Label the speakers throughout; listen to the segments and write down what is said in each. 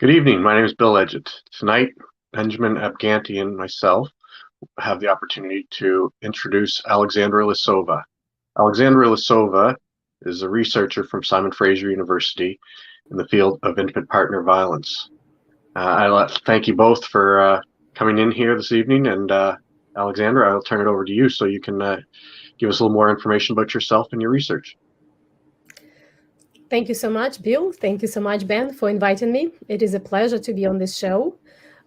Speaker 1: Good evening. My name is Bill Edgett. Tonight, Benjamin Abganti and myself have the opportunity to introduce Alexandra Lysova. Alexandra Lysova is a researcher from Simon Fraser University in the field of intimate partner violence. I thank you both for coming in here this evening, and Alexandra, I'll turn it over to you so you can give us a little more information about yourself and your research.
Speaker 2: Thank you so much, Bill. Thank you so much, Ben, for inviting me. It is a pleasure to be on this show.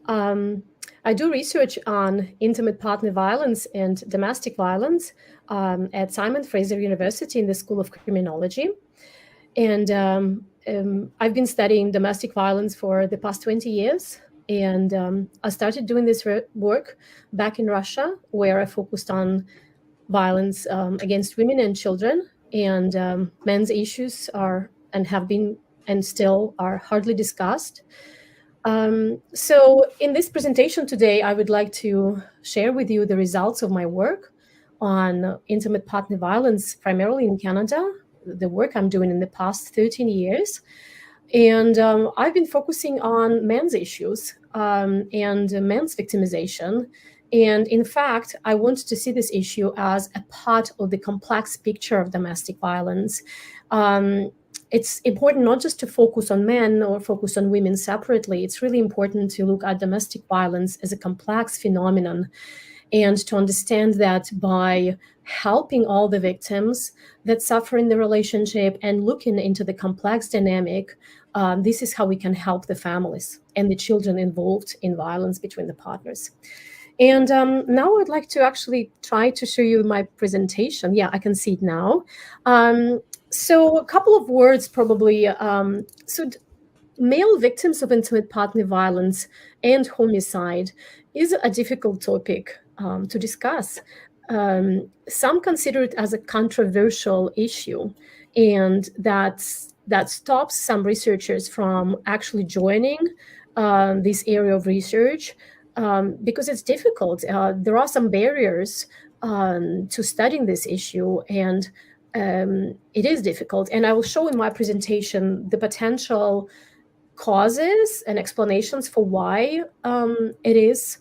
Speaker 2: I do research on intimate partner violence and domestic violence at Simon Fraser University in the School of Criminology. And I've been studying domestic violence for the past 20 years. And I started doing this work back in Russia, where I focused on violence against women and children. And men's issues are and have been and still are hardly discussed. So in this presentation today, I would like to share with you the results of my work on intimate partner violence, primarily in Canada, the work I'm doing in the past 13 years. And I've been focusing on men's issues and men's victimization. And in fact, I want to see this issue as a part of the complex picture of domestic violence. It's important not just to focus on men or focus on women separately. It's really important to look at domestic violence as a complex phenomenon and to understand that by helping all the victims that suffer in the relationship and looking into the complex dynamic, this is how we can help the families and the children involved in violence between the partners. And now I'd like to actually try to show you my presentation. Yeah, I can see it now. So a couple of words probably. So male victims of intimate partner violence and homicide is a difficult topic to discuss. Some consider it as a controversial issue, and that stops some researchers from actually joining this area of research because it's difficult. There are some barriers to studying this issue, and it is difficult. And I will show in my presentation the potential causes and explanations for why it is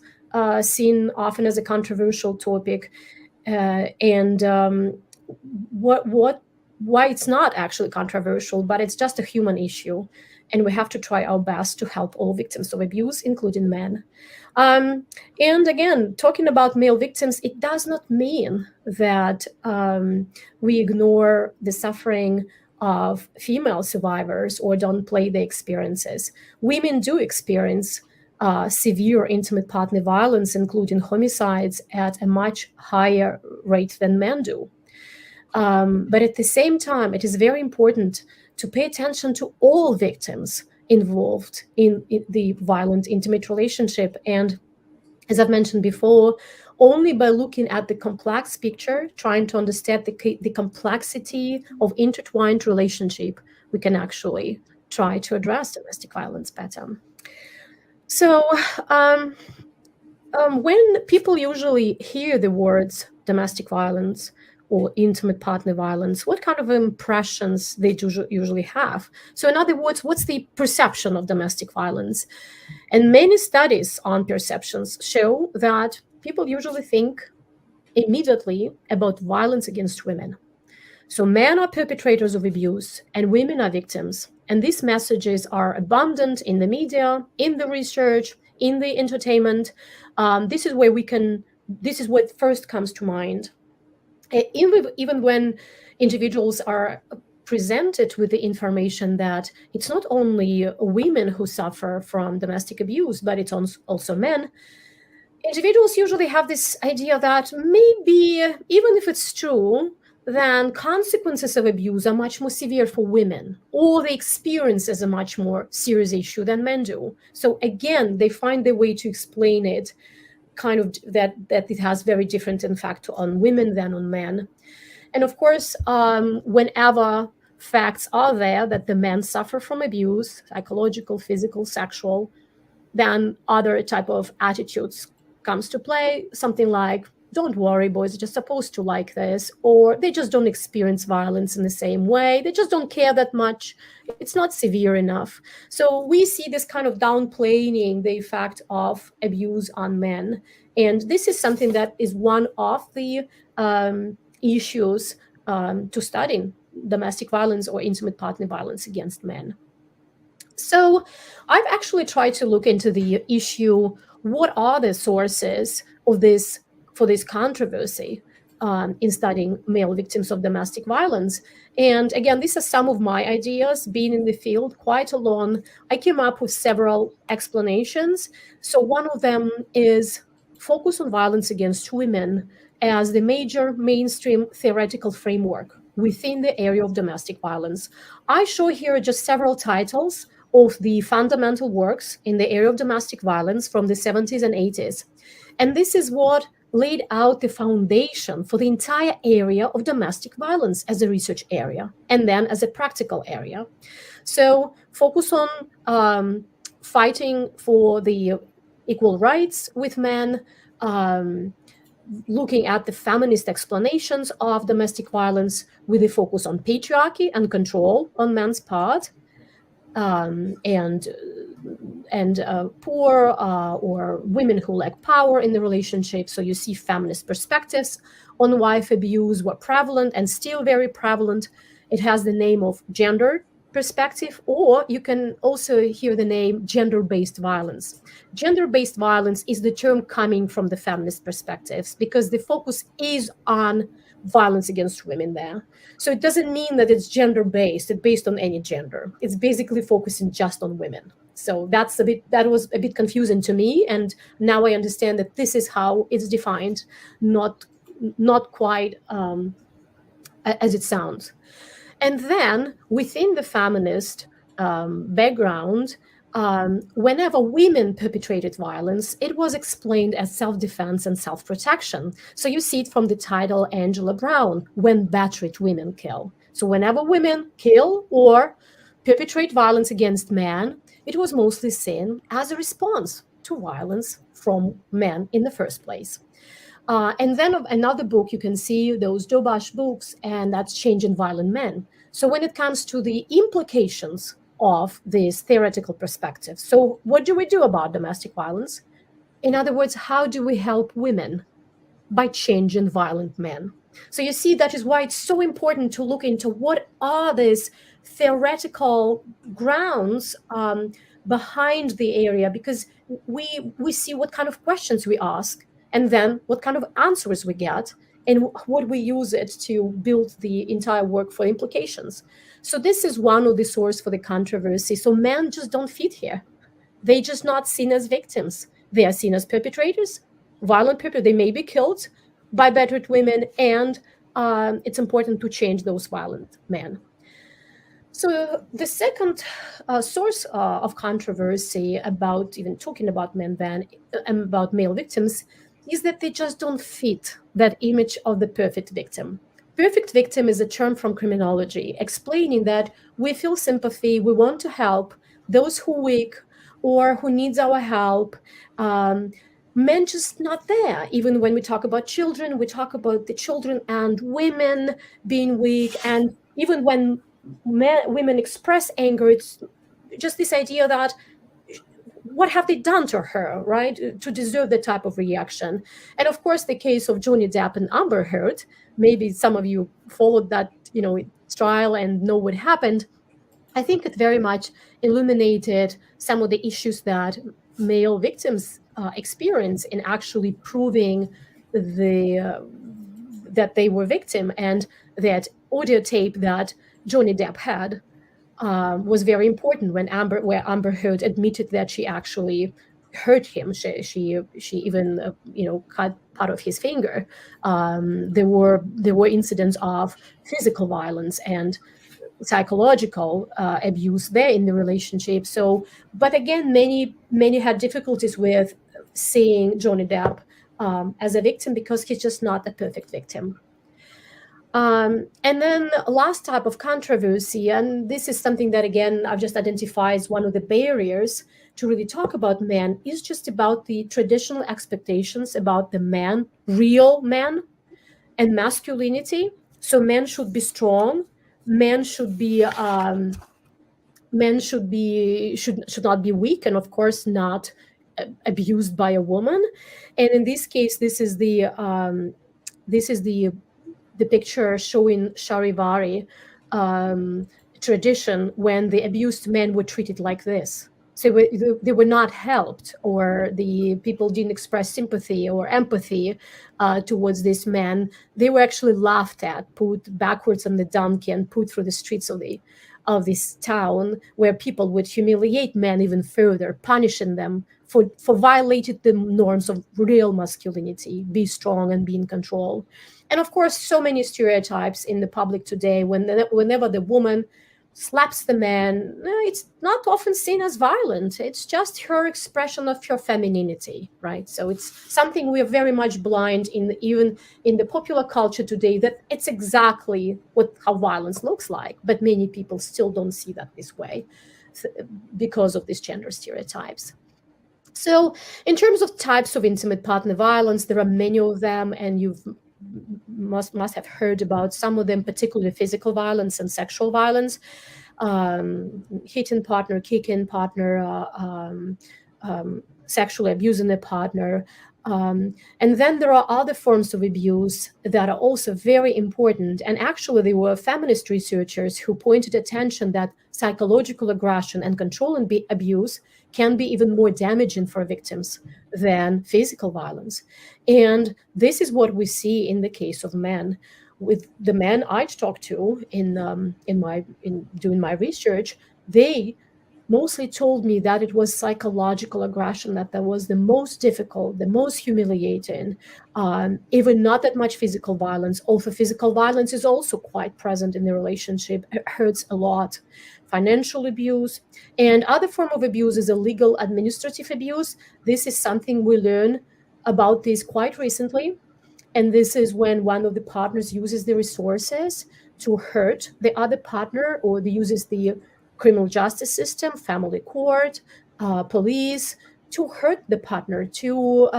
Speaker 2: seen often as a controversial topic, and why it's not actually controversial, but it's just a human issue, and we have to try our best to help all victims of abuse, including men. And again, talking about male victims, it does not mean that we ignore the suffering of female survivors or don't play the experiences. Women do experience severe intimate partner violence, including homicides, at a much higher rate than men do. But at the same time, it is very important to pay attention to all victims involved in the violent intimate relationship. And as I've mentioned before, only by looking at the complex picture, trying to understand the complexity of intertwined relationship, we can actually try to address domestic violence better. So when people usually hear the words domestic violence or intimate partner violence, what kind of impressions they usually have? So in other words, what's the perception of domestic violence? And many studies on perceptions show that people usually think immediately about violence against women. So men are perpetrators of abuse and women are victims. And these messages are abundant in the media, in the research, in the entertainment. This is what first comes to mind. Even when individuals are presented with the information that it's not only women who suffer from domestic abuse, but it's also men, individuals usually have this idea that maybe, even if it's true, then consequences of abuse are much more severe for women, or they experience as a much more serious issue than men do. So again, they find their way to explain it kind of that it has very different impact on women than on men. And of course, whenever facts are there that the men suffer from abuse, psychological, physical, sexual, then other type of attitudes comes to play, something like don't worry, boys are just supposed to like this, or they just don't experience violence in the same way, they just don't care that much, it's not severe enough. So we see this kind of downplaying the effect of abuse on men, and this is something that is one of the issues to studying domestic violence or intimate partner violence against men. So I've actually tried to look into the issue, what are the sources of this for this controversy in studying male victims of domestic violence. And again, these are some of my ideas. Being in the field quite alone, I came up with several explanations. So one of them is focus on violence against women as the major mainstream theoretical framework within the area of domestic violence. I show here just several titles of the fundamental works in the area of domestic violence from the 70s and 80s. And this is what laid out the foundation for the entire area of domestic violence as a research area and then as a practical area. So focus on fighting for the equal rights with men, looking at the feminist explanations of domestic violence with a focus on patriarchy and control on men's part, and poor or women who lack power in the relationship. So you see feminist perspectives on wife abuse were prevalent and still very prevalent. It has the name of gender perspective, or you can also hear the name gender-based violence. Gender-based violence is the term coming from the feminist perspectives because the focus is on violence against women there. So it doesn't mean that it's gender-based, it's based on any gender. It's basically focusing just on women. So that was a bit confusing to me, and now I understand that this is how it's defined, not quite as it sounds. And then within the feminist background, whenever women perpetrated violence, it was explained as self-defense and self-protection. So you see it from the title Angela Brown, When Battered Women Kill. So whenever women kill or perpetrate violence against men, it was mostly seen as a response to violence from men in the first place. And then another book, you can see those Dobash books, and that's Changing Violent Men. So when it comes to the implications of this theoretical perspective, so what do we do about domestic violence? In other words, how do we help women by changing violent men? So you see, that is why it's so important to look into what are these theoretical grounds behind the area, because we see what kind of questions we ask, and then what kind of answers we get, and what we use it to build the entire work for implications. So this is one of the source for the controversy. So men just don't fit here. They're just not seen as victims. They are seen as perpetrators, violent perpetrators. They may be killed by battered women, and it's important to change those violent men. So the second source of controversy about even talking about men then, about male victims, is that they just don't fit that image of the perfect victim. Perfect victim is a term from criminology explaining that we feel sympathy, we want to help those who are weak or who needs our help. Men just not there. Even when we talk about children, we talk about the children and women being weak. And even when women express anger, it's just this idea that what have they done to her, right, to deserve that type of reaction? And of course, the case of Johnny Depp and Amber Heard, maybe some of you followed that, trial and know what happened. I think it very much illuminated some of the issues that male victims experience in actually proving that they were victim, and that audio tape that Johnny Depp had was very important where Amber Heard admitted that she actually hurt him. She even cut part of his finger. There were incidents of physical violence and psychological abuse there in the relationship. So, but again, many had difficulties with seeing Johnny Depp as a victim because he's just not a perfect victim. And then last type of controversy, and this is something that again I've just identified as one of the barriers to really talk about men, is just about the traditional expectations about the man, real man, and masculinity. So men should be strong, men should be should not be weak, and of course not abused by a woman. And in this case, this is the picture showing Charivari tradition when the abused men were treated like this. So they were not helped, or the people didn't express sympathy or empathy towards this man. They were actually laughed at, put backwards on the donkey, and put through the streets of this town, where people would humiliate men even further, punishing them for violating the norms of real masculinity, be strong and be in control. And of course, so many stereotypes in the public today. Whenever the woman slaps the man, it's not often seen as violent. It's just her expression of her femininity, right? So it's something we are very much blind in, even in the popular culture today, that it's exactly how violence looks like. But many people still don't see that this way because of these gender stereotypes. So in terms of types of intimate partner violence, there are many of them, and you've must have heard about some of them, particularly physical violence and sexual violence, hitting partner, kicking partner, sexually abusing the partner. And then there are other forms of abuse that are also very important. And actually, there were feminist researchers who pointed attention that psychological aggression and control and abuse can be even more damaging for victims than physical violence. And this is what we see in the case of men. With the men I talked to in doing my research, they mostly told me that it was psychological aggression that was the most difficult, the most humiliating. Even not that much physical violence. Although physical violence is also quite present in the relationship, it hurts a lot. Financial abuse and other form of abuse is illegal administrative abuse. This is something we learn about this quite recently. And this is when one of the partners uses the resources to hurt the other partner, or uses the criminal justice system, family court, police, to hurt the partner, to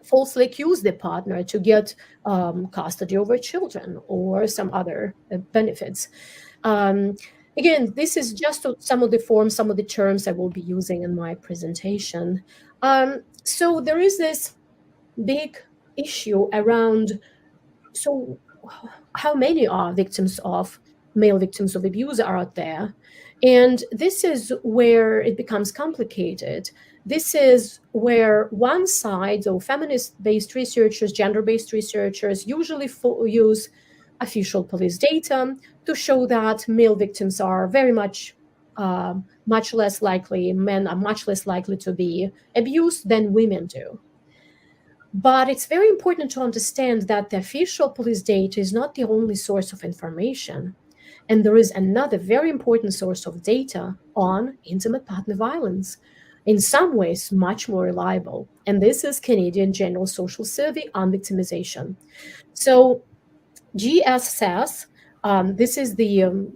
Speaker 2: falsely accuse the partner, to get custody over children or some other benefits. Again, this is just some of the forms, some of the terms I will be using in my presentation. So there is this big issue around, so how many are victims of male victims of abuse are out there? And this is where it becomes complicated. This is where one side, so feminist-based researchers, gender-based researchers, usually use official police data to show that male victims are very much less likely, men are much less likely to be abused than women do. But it's very important to understand that the official police data is not the only source of information. And there is another very important source of data on intimate partner violence, in some ways much more reliable. And this is Canadian General Social Survey on Victimization. So GSS, this is the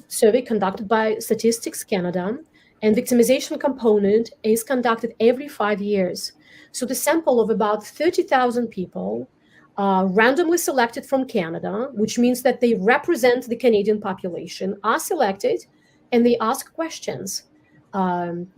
Speaker 2: survey conducted by Statistics Canada, and victimization component is conducted every 5 years. So the sample of about 30,000 people randomly selected from Canada, which means that they represent the Canadian population, are selected, and they ask questions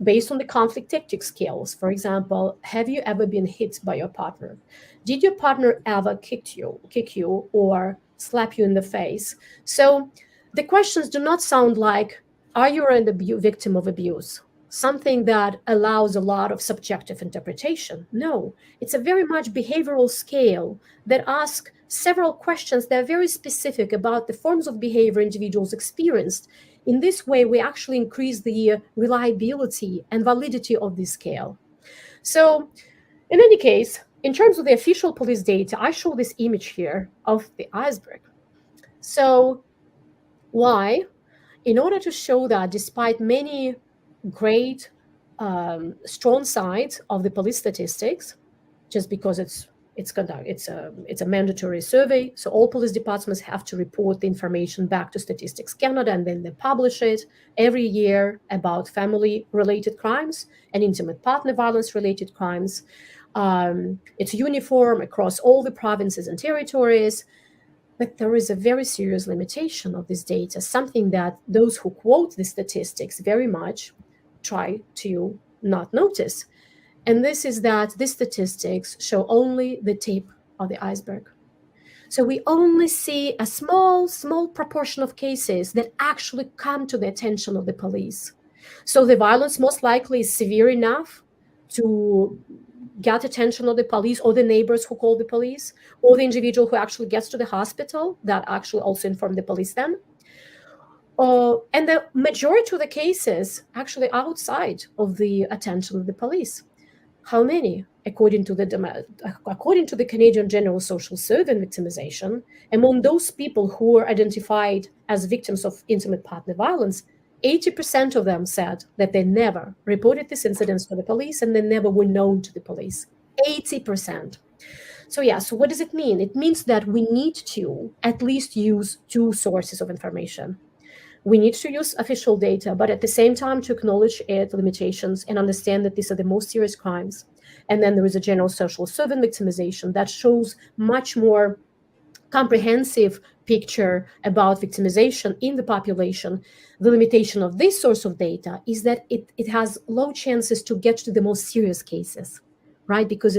Speaker 2: based on the conflict tactic skills. For example, have you ever been hit by your partner? Did your partner ever kick you or slap you in the face? So the questions do not sound like, are you a victim of abuse? Something that allows a lot of subjective interpretation. No, it's a very much behavioral scale that asks several questions that are very specific about the forms of behavior individuals experienced. In this way, we actually increase the reliability and validity of this scale. So in any case, in terms of the official police data, I show this image here of the iceberg. So why? In order to show that despite many great strong sides of the police statistics, just because it's It's a mandatory survey, so all police departments have to report the information back to Statistics Canada, and then they publish it every year about family-related crimes and intimate partner violence-related crimes. It's uniform across all the provinces and territories, but there is a very serious limitation of this data, something that those who quote the statistics very much try to not notice. And this is that these statistics show only the tip of the iceberg. So we only see a small proportion of cases that actually come to the attention of the police. So the violence most likely is severe enough to get attention of the police or the neighbors who call the police or the individual who actually gets to the hospital that actually also inform the police then. And the majority of the cases actually outside of the attention of the police. How many? According to the Canadian General Social Survey on Victimization, among those people who were identified as victims of intimate partner violence, 80% of them said that they never reported these incidents to the police and they never were known to the police. 80%. So what does it mean? It means that we need to at least use two sources of information. We need to use official data, but at the same time to acknowledge its limitations and understand that these are the most serious crimes. And then there is a general social survey on victimization that shows much more comprehensive picture about victimization in the population. The limitation of this source of data is that it has low chances to get to the most serious cases, right? Because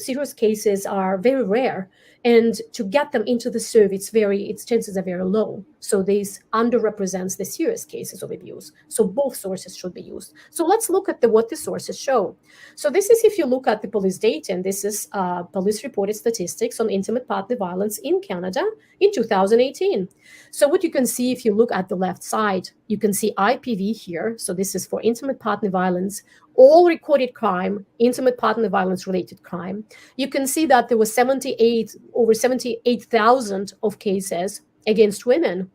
Speaker 2: serious cases are very rare, and to get them into the survey, its chances are very low. So this underrepresents the serious cases of abuse. So both sources should be used. So let's look at what the sources show. So this is if you look at the police data, and this is police reported statistics on intimate partner violence in Canada in 2018. So what you can see if you look at the left side, you can see IPV here. So this is for intimate partner violence, all recorded crime, intimate partner violence related crime. You can see that there was over 78,000 of cases against women.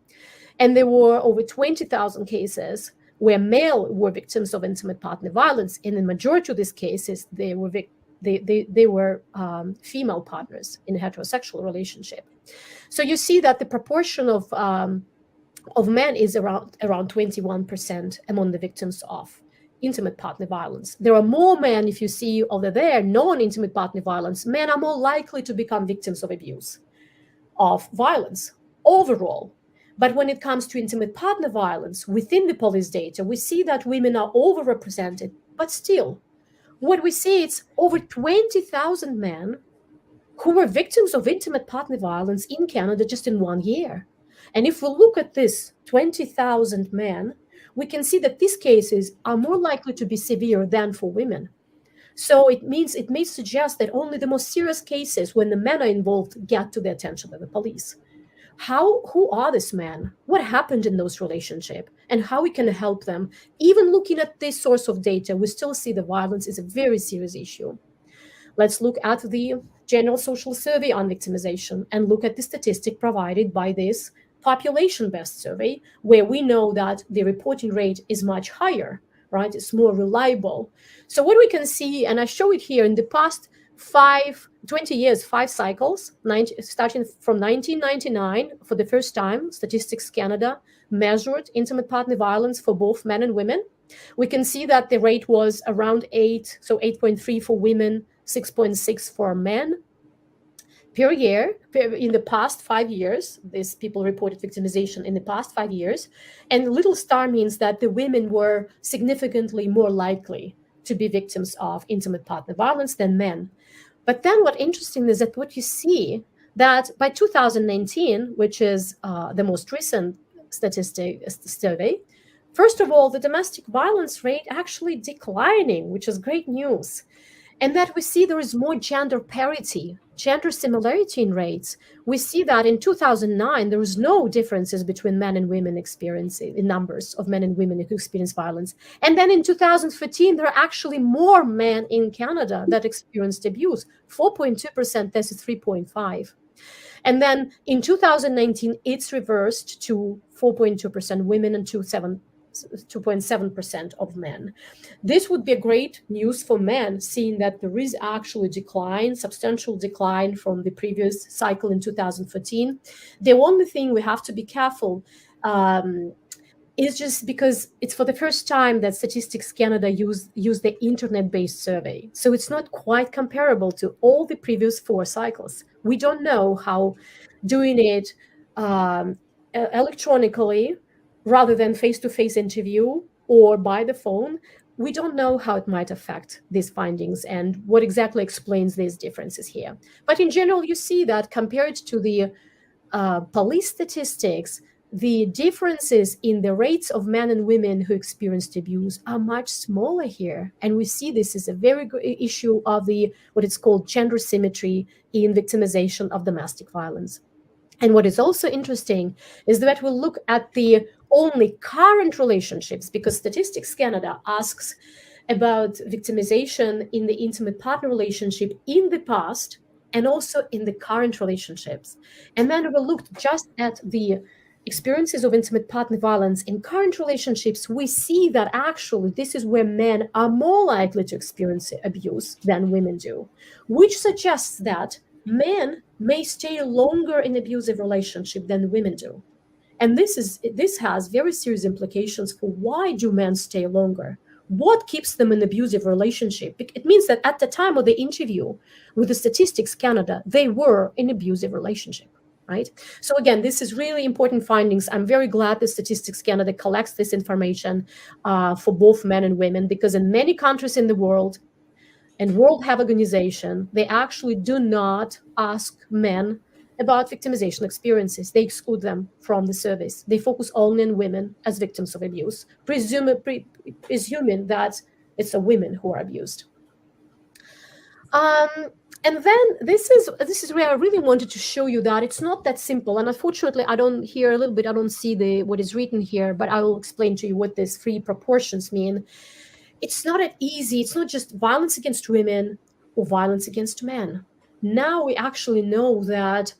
Speaker 2: And there were over 20,000 cases where male were victims of intimate partner violence. And in the majority of these cases, they were female partners in a heterosexual relationship. So you see that the proportion of men is around 21% among the victims of intimate partner violence. There are more men, if you see over there, non-intimate partner violence, men are more likely to become victims of abuse, of violence overall. But when it comes to intimate partner violence within the police data, we see that women are overrepresented, but still, what we see is over 20,000 men who were victims of intimate partner violence in Canada just in 1 year. And if we look at this 20,000 men, we can see that these cases are more likely to be severe than for women. So it may suggest that only the most serious cases when the men are involved get to the attention of the police. Who are these men? What happened in those relationships? And how we can help them? Even looking at this source of data, we still see the violence is a very serious issue. Let's look at the General Social Survey on Victimization and look at the statistic provided by this population-based survey, where we know that the reporting rate is much higher, right? It's more reliable. So what we can see, and I show it here, in the past 20 years, 5 cycles, starting from 1999, for the first time, Statistics Canada measured intimate partner violence for both men and women. We can see that the rate was around 8, so 8.3 for women, 6.6 for men. Per year, in the past 5 years, these people reported victimization in the past 5 years. And little star means that the women were significantly more likely to be victims of intimate partner violence than men. But then what interesting is that what you see, that by 2019, which is the most recent statistic survey, first of all, the domestic violence rate actually declining, which is great news. And that we see there is more gender parity, gender similarity in rates. We see that in 2009, there was no differences between men and women experiencing, in numbers of men and women who experience violence. And then in 2015, there are actually more men in Canada that experienced abuse, 4.2% versus 3.5%. And then in 2019, it's reversed to 4.2% women and 7% 2.7% of men. This would be a great news for men, seeing that there is actually decline, substantial decline from the previous cycle in 2014. The only thing we have to be careful is just because it's for the first time that Statistics Canada use the internet-based survey. So it's not quite comparable to all the previous 4 cycles. We don't know how doing it electronically rather than face-to-face interview or by the phone, we don't know how it might affect these findings and what exactly explains these differences here. But in general, you see that compared to the police statistics, the differences in the rates of men and women who experienced abuse are much smaller here. And we see this as a very good issue of the what is called gender symmetry in victimization of domestic violence. And what is also interesting is that we'll look at the only current relationships, because Statistics Canada asks about victimization in the intimate partner relationship in the past and also in the current relationships. And then we looked just at the experiences of intimate partner violence in current relationships. We see that actually this is where men are more likely to experience abuse than women do, which suggests that men may stay longer in abusive relationship than women do. And this has very serious implications for why do men stay longer? What keeps them in abusive relationship? It means that at the time of the interview with the Statistics Canada, they were in abusive relationship, right? So again, this is really important findings. I'm very glad that Statistics Canada collects this information for both men and women, because in many countries in the world, and World Health Organization, they actually do not ask men about victimization experiences. They exclude them from the surveys. They focus only on women as victims of abuse, presuming that it's the women who are abused. And then this is where I really wanted to show you that it's not that simple. And unfortunately, I don't see what is written here, but I will explain to you what these 3 proportions mean. It's not that easy. It's not just violence against women or violence against men. Now we actually know that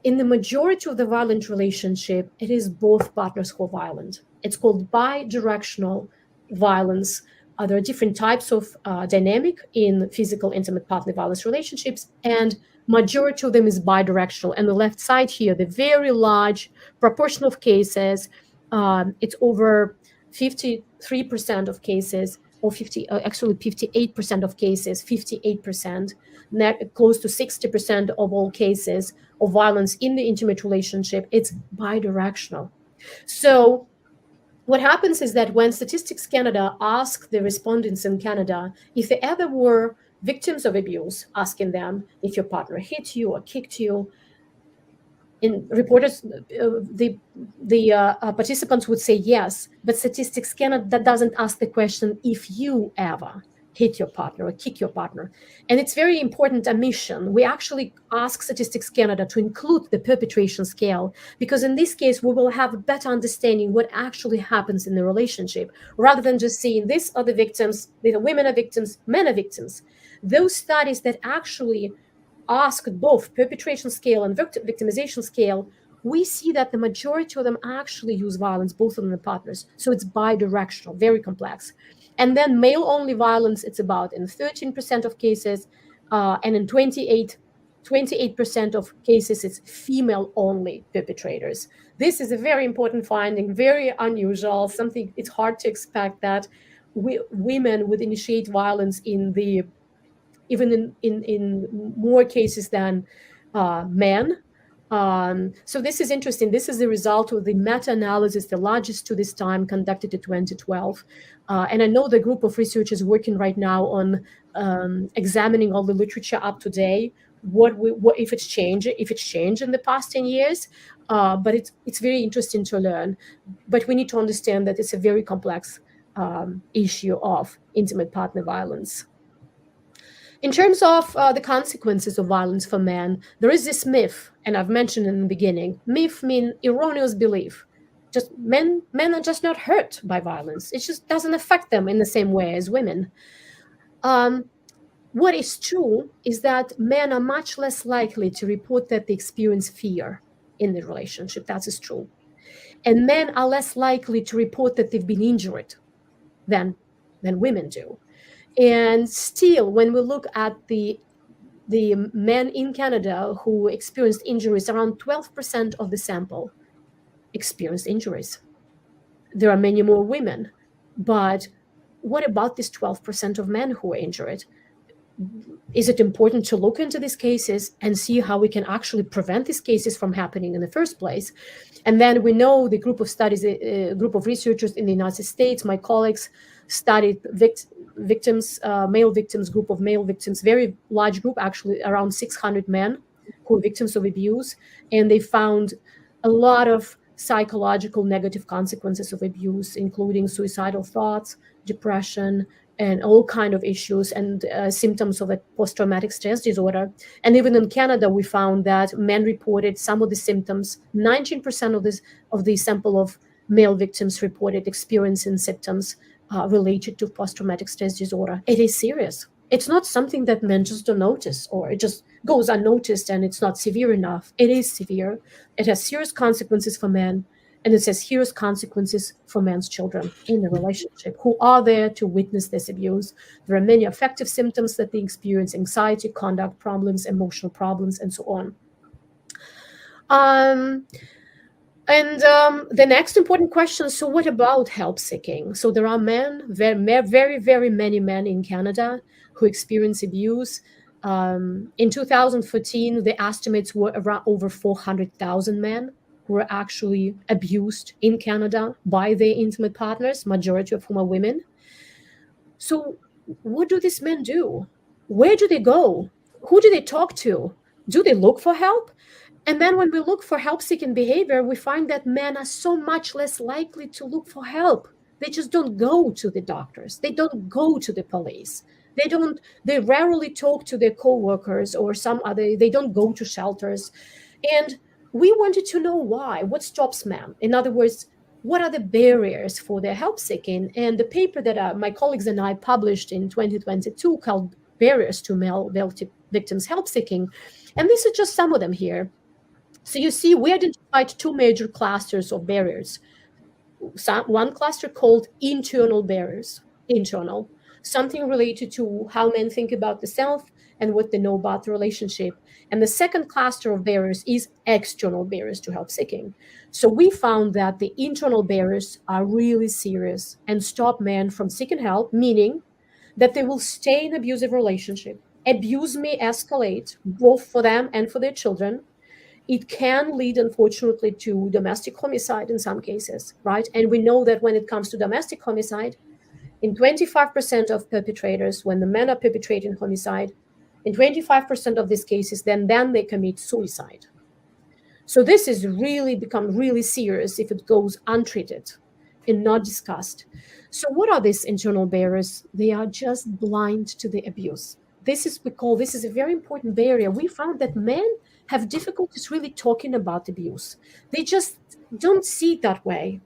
Speaker 2: in the majority of the violent relationship, it is both partners who are violent. It's called bidirectional violence. There are different types of dynamic in physical intimate partner violence relationships, and majority of them is bidirectional. And the left side here, the very large proportion of cases, it's over 53% of cases, or 58% of cases, 58%, close to 60% of all cases of violence in the intimate relationship, it's bidirectional. So what happens is that when Statistics Canada asks the respondents in Canada if they ever were victims of abuse, asking them if your partner hit you or kicked you, in reporters, the participants would say yes, but Statistics Canada doesn't ask the question if you ever hit your partner or kick your partner. And it's very important omission. We actually ask Statistics Canada to include the perpetration scale, because in this case, we will have a better understanding what actually happens in the relationship, rather than just seeing these are the victims, the women are victims, men are victims. Those studies that actually asked both perpetration scale and victimization scale, we see that the majority of them actually use violence, both of them the partners. So it's bidirectional, very complex. And then male-only violence, it's about in 13% of cases, and in 28% of cases, it's female-only perpetrators. This is a very important finding, very unusual, something it's hard to expect that women would initiate violence even in more cases than men. So this is interesting. This is the result of the meta-analysis, the largest to this time, conducted in 2012. And I know the group of researchers working right now on examining all the literature up to date, what if it's changed in the past 10 years. But it's very interesting to learn. But we need to understand that it's a very complex issue of intimate partner violence. In terms of the consequences of violence for men, there is this myth, and I've mentioned in the beginning. Myth means erroneous belief. Just men are just not hurt by violence. It just doesn't affect them in the same way as women. What is true is that men are much less likely to report that they experience fear in the relationship. That is true. And men are less likely to report that they've been injured than women do. And still, when we look at the men in Canada who experienced injuries, around 12% of the sample experienced injuries. There are many more women, but what about this 12% of men who are injured? Is it important to look into these cases and see how we can actually prevent these cases from happening in the first place? And then we know the group of studies, a group of researchers in the United States, my colleagues studied victims, male victims, group of male victims, very large group, actually around 600 men who were victims of abuse. And they found a lot of psychological negative consequences of abuse, including suicidal thoughts, depression, and all kind of issues and symptoms of a post-traumatic stress disorder. And even in Canada, we found that men reported some of the symptoms. 19% of the sample of male victims reported experiencing symptoms related to post-traumatic stress disorder. It is serious. It's not something that men just don't notice, or it just goes unnoticed and it's not severe enough. It is severe. It has serious consequences for men, and it has serious consequences for men's children in the relationship who are there to witness this abuse. There are many affective symptoms that they experience: anxiety, conduct problems, emotional problems, and so on. The next important question, so what about help seeking? So there are men, very, very many men in Canada who experience abuse. In 2014, the estimates were around over 400,000 men who were actually abused in Canada by their intimate partners, majority of whom are women. So what do these men do? Where do they go? Who do they talk to? Do they look for help? And then when we look for help-seeking behavior, we find that men are so much less likely to look for help. They just don't go to the doctors. They don't go to the police. They rarely talk to their coworkers or they don't go to shelters. And we wanted to know why. What stops men? In other words, what are the barriers for their help seeking? And the paper that my colleagues and I published in 2022 called Barriers to Male Victims Help Seeking. And these are just some of them here. So you see, we identified two major clusters of barriers. One cluster called internal barriers, internal, something related to how men think about the self and what they know about the relationship. And the second cluster of barriers is external barriers to help seeking. So we found that the internal barriers are really serious and stop men from seeking help, meaning that they will stay in abusive relationship. Abuse may escalate both for them and for their children. It can lead, unfortunately, to domestic homicide in some cases, right? And we know that when it comes to domestic homicide, in 25% of perpetrators, when the men are perpetrating homicide, in 25% of these cases, then they commit suicide. So this is really become really serious if it goes untreated and not discussed. So what are these internal barriers? They are just blind to the abuse. This is a very important barrier. We found that men have difficulties really talking about abuse. They just don't see it that way.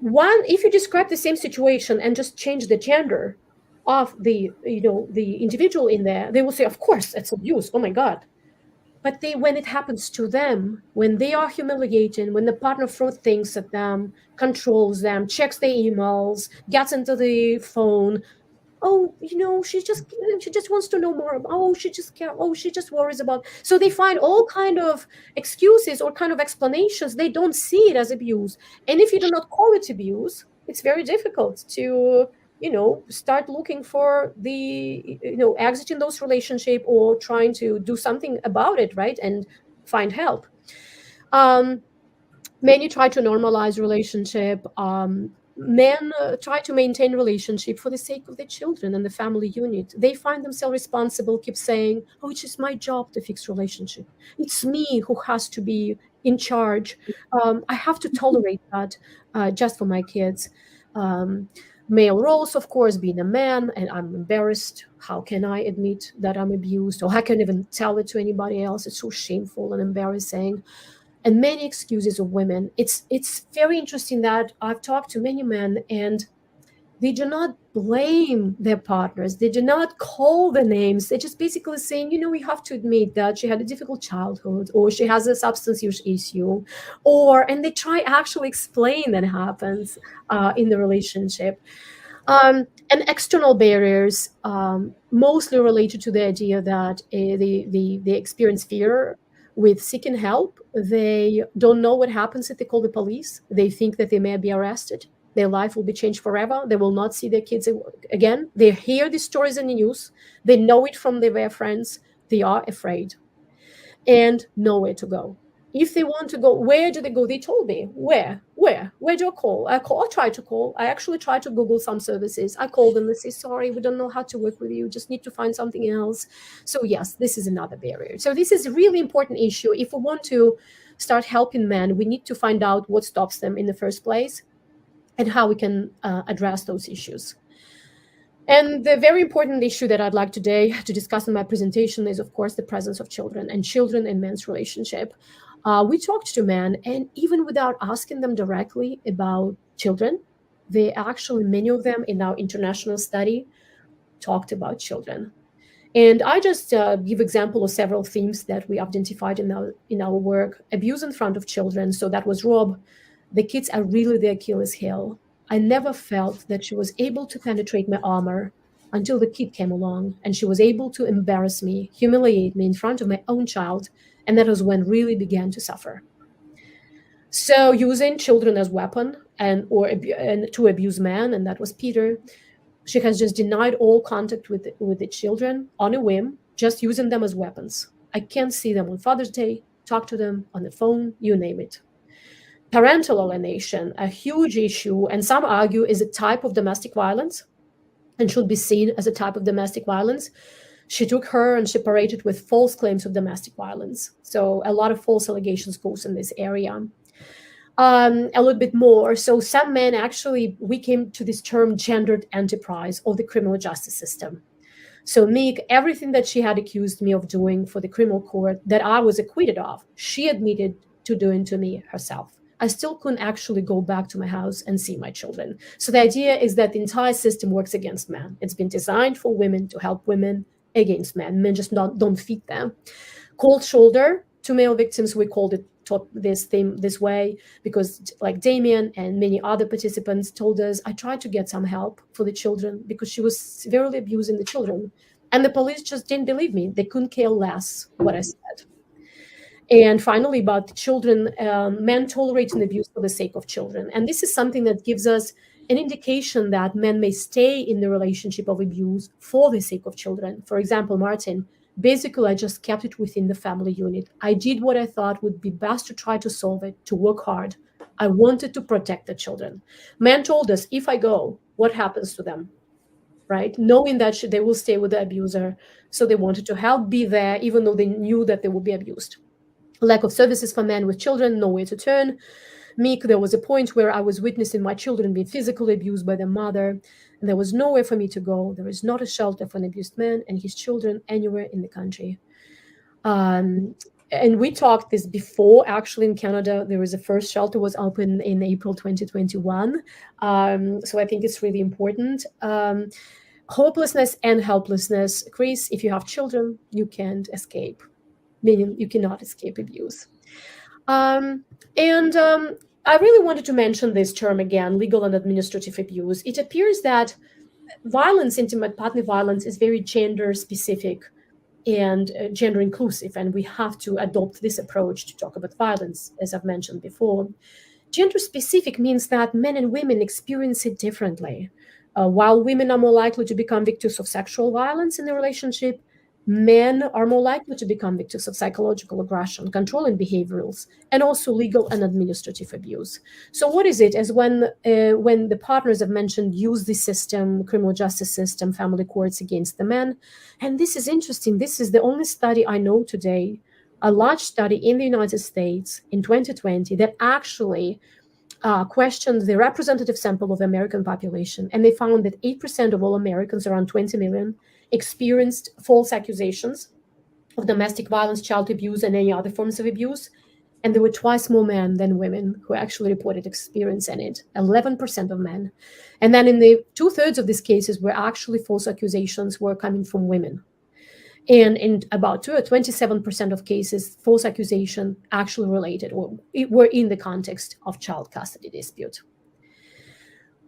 Speaker 2: If you describe the same situation and just change the gender of the individual in there, they will say, of course, it's abuse. Oh my God. But when it happens to them, when they are humiliated, when the partner throws things at them, controls them, checks their emails, gets into the phone, she just wants to know more about, she just worries about. So they find all kind of excuses or kind of explanations. They don't see it as abuse. And if you do not call it abuse, it's very difficult to start looking for the exit in those relationship or trying to do something about it, right, and find help. Many try to normalize relationship. Men try to maintain relationship for the sake of their children and the family unit. They find themselves responsible, keep saying, oh, it's just my job to fix relationship. It's me who has to be in charge. I have to tolerate that just for my kids. Male roles, of course, being a man, and I'm embarrassed. How can I admit that I'm abused? Or I can't even tell it to anybody else. It's so shameful and embarrassing. And many excuses of women. It's very interesting that I've talked to many men, and they do not blame their partners. They do not call the names. They're just basically saying, we have to admit that she had a difficult childhood, or she has a substance use issue, and they try actually explain that happens in the relationship. And external barriers, mostly related to the idea that they experience fear with seeking help. They don't know what happens if they call the police. They think that they may be arrested. Their life will be changed forever. They will not see their kids again. They hear these stories in the news. They know it from their friends. They are afraid and nowhere to go. If they want to go, where do they go? They told me. Where do I call? I tried to call. I actually tried to Google some services. I called them. They say, sorry, we don't know how to work with you. Just need to find something else. So yes, this is another barrier. So this is a really important issue. If we want to start helping men, we need to find out what stops them in the first place and how we can address those issues. And the very important issue that I'd like today to discuss in my presentation is, of course, the presence of children and men's relationship. We talked to men, and even without asking them directly about children, many of them in our international study talked about children. And I just give example of several themes that we identified in our work. Abuse in front of children. So that was Rob. The kids are really the Achilles heel. I never felt that she was able to penetrate my armor until the kid came along, and she was able to embarrass me, humiliate me in front of my own child. And that was when really began to suffer. So using children as weapon and to abuse men, and that was Peter. She has just denied all contact with the children on a whim, just using them as weapons. I can't see them on Father's Day, talk to them on the phone, you name it. Parental alienation, a huge issue, and some argue is a type of domestic violence and should be seen as a type of domestic violence. She took her and she paraded with false claims of domestic violence. So a lot of false allegations goes in this area. A little bit more. So some men actually, we came to this term gendered enterprise of the criminal justice system. So Meek, everything that she had accused me of doing for the criminal court that I was acquitted of, she admitted to doing to me herself. I still couldn't actually go back to my house and see my children. So the idea is that the entire system works against men. It's been designed for women to help women against men. Men just don't fit them. Cold shoulder to male victims, we taught this theme this way because like Damien and many other participants told us, I tried to get some help for the children because she was severely abusing the children. And the police just didn't believe me. They couldn't care less what I said. And finally, about the children, men tolerating abuse for the sake of children. And this is something that gives us an indication that men may stay in the relationship of abuse for the sake of children. For example, Martin, basically, I just kept it within the family unit. I did what I thought would be best to try to solve it, to work hard. I wanted to protect the children. Men told us, if I go, what happens to them? Right? Knowing that they will stay with the abuser. So they wanted to help be there, even though they knew that they would be abused. Lack of services for men with children, nowhere to turn. Meek, there was a point where I was witnessing my children being physically abused by their mother, and there was nowhere for me to go. There is not a shelter for an abused man and his children anywhere in the country. And we talked this before. Actually, in Canada, there was a first shelter was open in April 2021. So I think it's really important. Hopelessness and helplessness. Chris, if you have children, you can't escape. Meaning you cannot escape abuse. I really wanted to mention this term again, legal and administrative abuse. It appears that violence, intimate partner violence, is very gender specific and gender inclusive, and we have to adopt this approach to talk about violence, as I've mentioned before. Gender specific means that men and women experience it differently. While women are more likely to become victims of sexual violence in a relationship, men are more likely to become victims of psychological aggression, controlling behaviorals, and also legal and administrative abuse. So what is it? As when the partners I've mentioned use the system, criminal justice system, family courts against the men. And this is interesting. This is the only study I know today, a large study in the United States in 2020 that actually questioned the representative sample of the American population. And they found that 8% of all Americans, around 20 million, experienced false accusations of domestic violence, child abuse, and any other forms of abuse. And there were twice more men than women who actually reported experiencing it, 11% of men. And then in the two-thirds of these cases where actually false accusations were coming from women. And in about 27% of cases, false accusation actually related or were in the context of child custody dispute.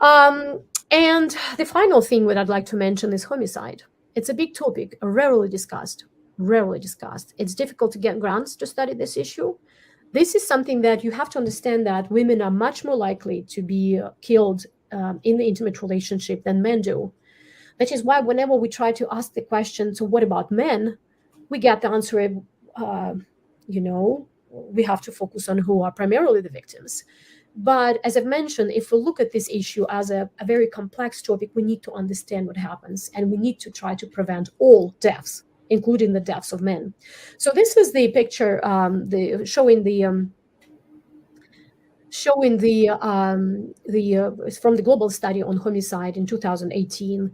Speaker 2: And the final thing that I'd like to mention is homicide. It's a big topic, rarely discussed, rarely discussed. It's difficult to get grants to study this issue. This is something that you have to understand, that women are much more likely to be killed in the intimate relationship than men do. That is why whenever we try to ask the question, so what about men? We get the answer, we have to focus on who are primarily the victims. But as I've mentioned, if we look at this issue as a very complex topic, we need to understand what happens, and we need to try to prevent all deaths, including the deaths of men. So this is the picture showing from the global study on homicide in 2018.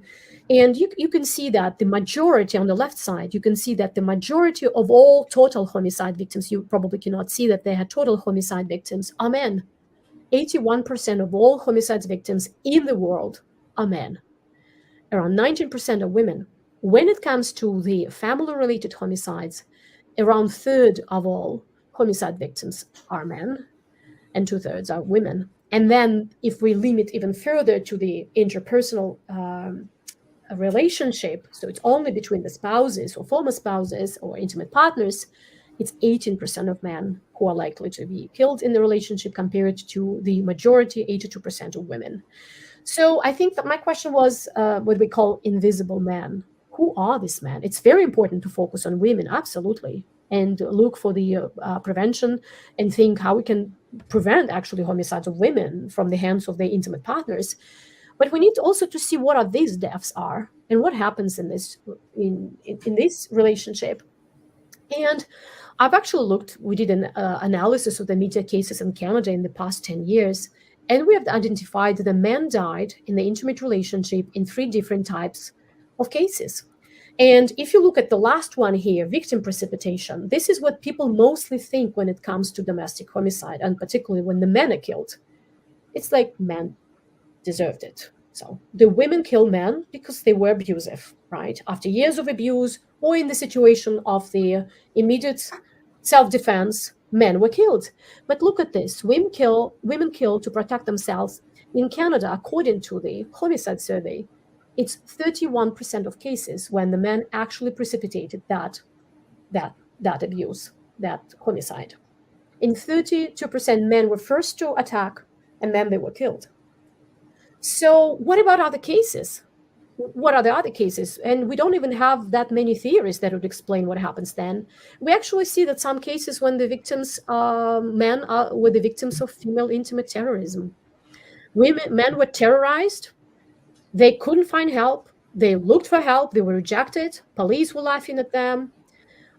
Speaker 2: And you can see that the majority on the left side, you can see that the majority of all total homicide victims, you probably cannot see that they had total homicide victims, are men. 81% of all homicide victims in the world are men. Around 19% are women. When it comes to the family-related homicides, around a third of all homicide victims are men, and 2/3 are women. And then if we limit even further to the interpersonal relationship, so it's only between the spouses or former spouses or intimate partners, it's 18% of men who are likely to be killed in the relationship compared to the majority, 82% of women. So I think that my question was what we call invisible men. Who are these men? It's very important to focus on women, absolutely, and look for the prevention and think how we can prevent actually homicides of women from the hands of their intimate partners. But we need also to see what are these deaths are and what happens in this relationship. And I've actually looked, we did an analysis of the media cases in Canada in the past 10 years, and we have identified that the men died in the intimate relationship in 3 different types of cases. And if you look at the last one here, victim precipitation, this is what people mostly think when it comes to domestic homicide, and particularly when the men are killed. It's like men deserved it. So the women kill men because they were abusive, right? After years of abuse or in the situation of the immediate self-defense, men were killed. But look at this, women kill to protect themselves. In Canada, according to the homicide survey, it's 31% of cases when the men actually precipitated that abuse, that homicide. In 32%, men were first to attack and then they were killed. So what about other cases? What are the other cases? And we don't even have that many theories that would explain what happens then. We actually see that some cases when the victims, men were the victims of female intimate terrorism. Men were terrorized. They couldn't find help. They looked for help. They were rejected. Police were laughing at them.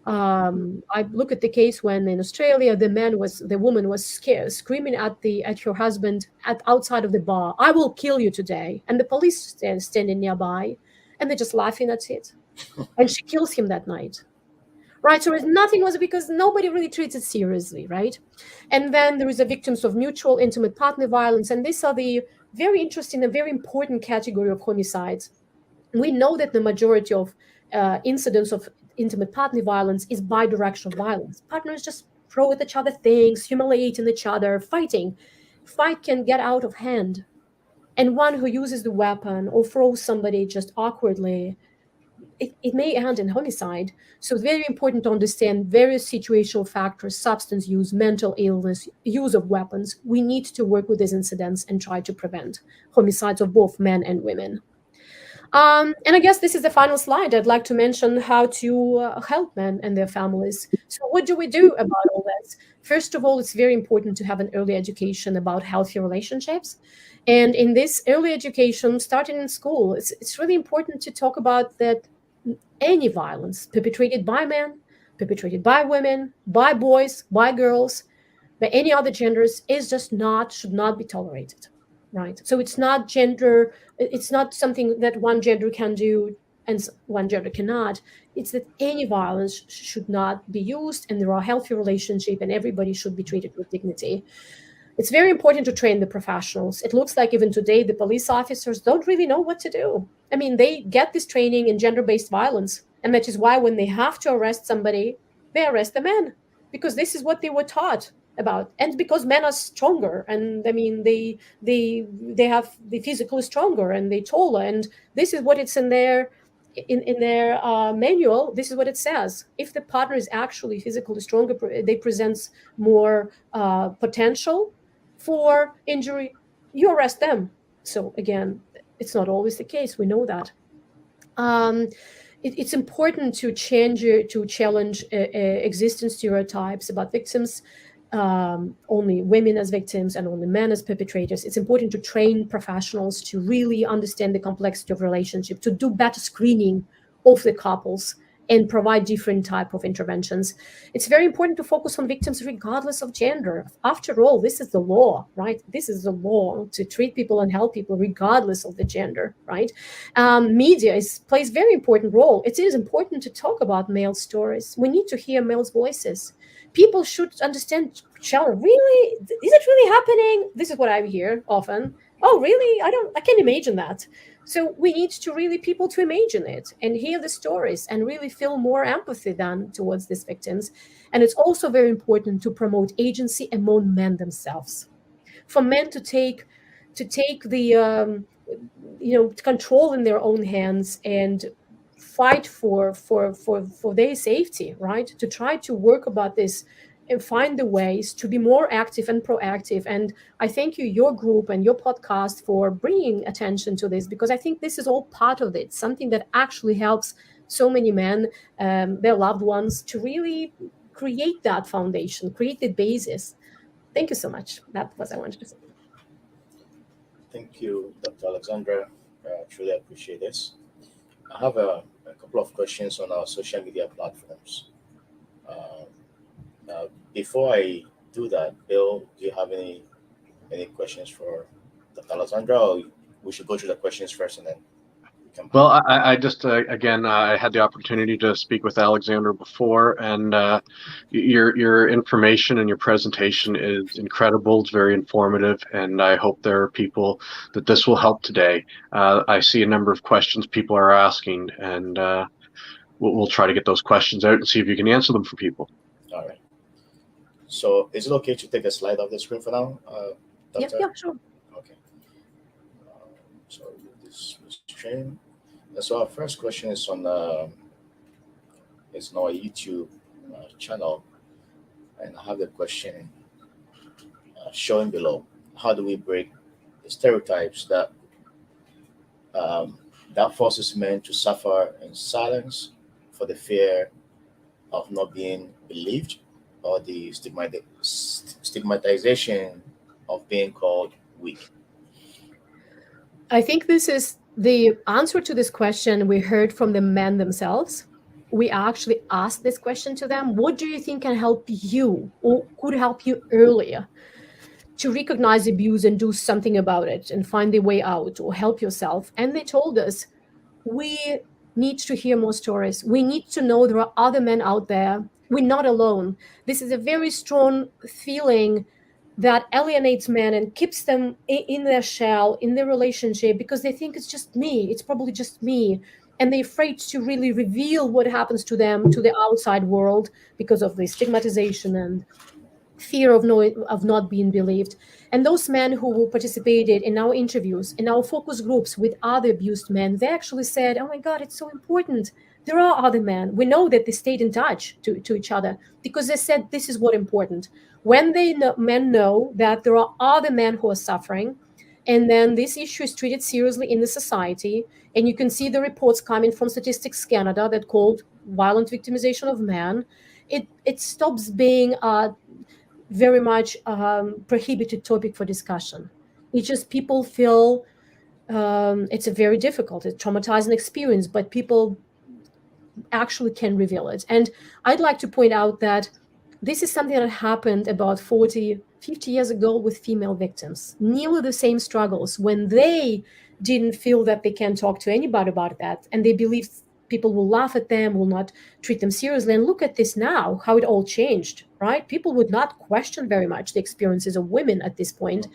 Speaker 2: I look at the case when in Australia, the woman was scared, screaming at her husband outside of the bar, "I will kill you today." And the police standing nearby, and they're just laughing at it. And she kills him that night. Right, so nothing was because nobody really treats it seriously, right? And then there is the victims of mutual intimate partner violence, and these are the very interesting and very important category of homicides. We know that the majority of incidents of intimate partner violence is bidirectional violence. Partners just throw at each other things, humiliating each other, fighting. Fight can get out of hand. And one who uses the weapon or throws somebody just awkwardly, it may end in homicide. So it's very important to understand various situational factors, substance use, mental illness, use of weapons. We need to work with these incidents and try to prevent homicides of both men and women. And I guess this is the final slide. I'd like to mention how to help men and their families. So what do we do about all this? First of all, it's very important to have an early education about healthy relationships. And in this early education, starting in school, it's really important to talk about that any violence perpetrated by men, perpetrated by women, by boys, by girls, by any other genders should not be tolerated. Right. So it's not something that one gender can do and one gender cannot. It's that any violence should not be used, and there are healthy relationships, and everybody should be treated with dignity. It's very important to train the professionals. It looks like even today, the police officers don't really know what to do. I mean, they get this training in gender-based violence, and that is why when they have to arrest somebody, they arrest the men, because this is what they were taught about, and because men are stronger, and I mean, they have the physically stronger and they taller, and this is what it's in their manual. This is what it says: if the partner is actually physically stronger, they presents more potential for injury, you arrest them. So again, it's not always the case. We know that. It's important to challenge existing stereotypes about victims, only women as victims and only men as perpetrators. It's important to train professionals to really understand the complexity of relationship, to do better screening of the couples and provide different type of interventions. It's very important to focus on victims regardless of gender. After all, this is the law, right? This is the law, to treat people and help people regardless of the gender, right? Media plays very important role. It is important to talk about male stories. We need to hear males' voices. People should understand each other. Really? Is it really happening? This is what I hear often. Oh, really? I can't imagine that. So we need to really people to imagine it and hear the stories and really feel more empathy than towards these victims. And it's also very important to promote agency among men themselves, for men to take the control in their own hands and fight for their safety, right? To try to work about this and find the ways to be more active and proactive. And I thank you, your group and your podcast, for bringing attention to this, because I think this is all part of it, something that actually helps so many men, their loved ones, to really create that foundation, create the basis. Thank you so much. That was what I wanted to say.
Speaker 3: Thank you, Dr. Alexandra. Truly appreciate this. I have a couple of questions on our social media platforms. Before I do that, Bill, do you have any questions for Dr. Alexandra, or we should go through the questions first and then we can?
Speaker 1: Well, I just again, I had the opportunity to speak with Alexandra before, and your information and your presentation is incredible. It's very informative, and I hope there are people that this will help today. I see a number of questions people are asking, and we'll try to get those questions out and see if you can answer them for people.
Speaker 3: All right. So is it okay to take a slide off the screen for now, Doctor?
Speaker 2: Yeah, sure.
Speaker 3: Okay. So this stream. So our first question is on our YouTube channel, and I have the question showing below. How do we break the stereotypes that forces men to suffer in silence for the fear of not being believed, or the stigmatization of being called weak?
Speaker 2: I think this is the answer to this question we heard from the men themselves. We actually asked this question to them. What do you think can help you, or could help you earlier, to recognize abuse and do something about it and find a way out or help yourself? And they told us, we need to hear more stories. We need to know there are other men out there. We're not alone. This is a very strong feeling that alienates men and keeps them in their shell, in their relationship, because they think it's just me. It's probably just me. And they're afraid to really reveal what happens to them, to the outside world, because of the stigmatization and fear of not being believed. And those men who participated in our interviews, in our focus groups with other abused men, they actually said, oh my God, it's so important. There are other men. We know that they stayed in touch to each other, because they said this is what important. When men know that there are other men who are suffering, and then this issue is treated seriously in the society, and you can see the reports coming from Statistics Canada that called violent victimization of men, it stops being very much prohibited topic for discussion. It's just people feel it's a very difficult, it's traumatizing experience, but people actually can reveal it. And I'd like to point out that this is something that happened about 40, 50 years ago with female victims. Nearly the same struggles. When they didn't feel that they can talk to anybody about that, and they believed people will laugh at them, will not treat them seriously. And look at this now, how it all changed, right? People would not question very much the experiences of women at this point.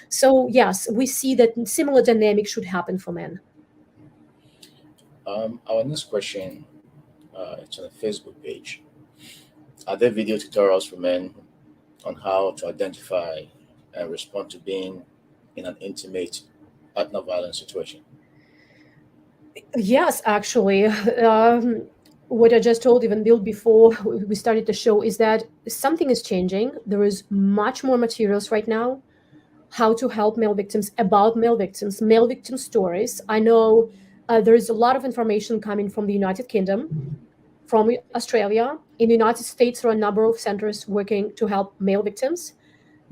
Speaker 2: So yes, we see that similar dynamics should happen for men.
Speaker 3: Our next question, it's on a Facebook page. Are there video tutorials for men on how to identify and respond to being in an intimate partner violence situation?
Speaker 2: Yes, actually. What I just told even Bill before we started the show is that something is changing. There is much more materials right now, how to help male victims, about male victim stories. I know there is a lot of information coming from the United Kingdom, from Australia. In the United States, there are a number of centers working to help male victims.